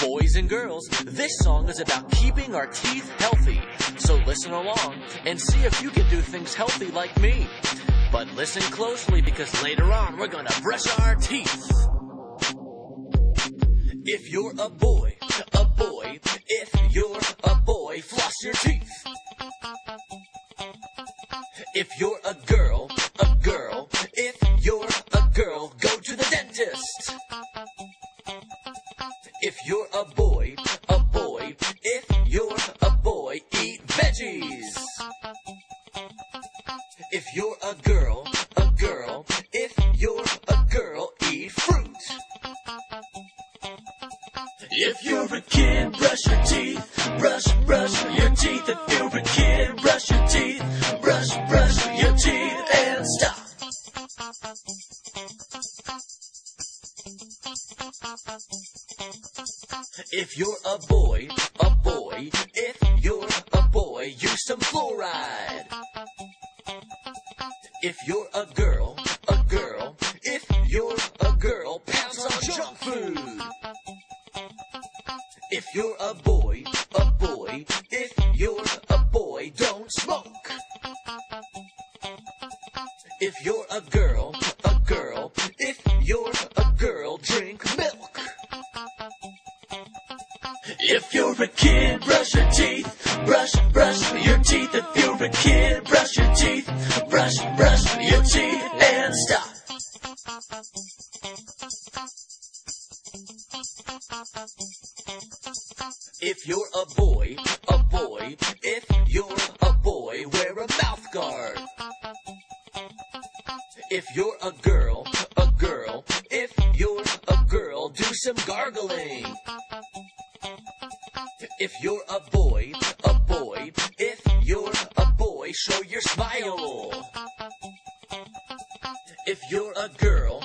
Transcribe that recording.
Boys and girls, this song is about keeping our teeth healthy. So listen along and see if you can do things healthy like me. But listen closely because later on we're gonna brush our teeth. If you're a boy, if you're a boy, floss your teeth. If you're a girl, if you're a girl, go to the dentist. If you're a boy, if you're a boy, eat veggies. If you're a girl, if you're a girl, eat fruit. If you're a kid, brush your teeth, brush your teeth. If you're a kid, brush your teeth, brush your teeth, and stop. If you're a boy, if you're a boy, use some fluoride. If you're a girl, if you're a girl, pounce on junk food. If you're a boy, if you're a boy, don't smoke. If you're a girl, if you're a girl, drink milk. If you're a kid, brush your teeth, brush your teeth. If you're a kid, brush your teeth, brush your teeth, and stop. If you're a boy, if you're a boy, wear a mouth guard. If you're a girl, if you're a girl, do some gargling. If you're a boy, if you're a boy, show your smile. If you're a girl,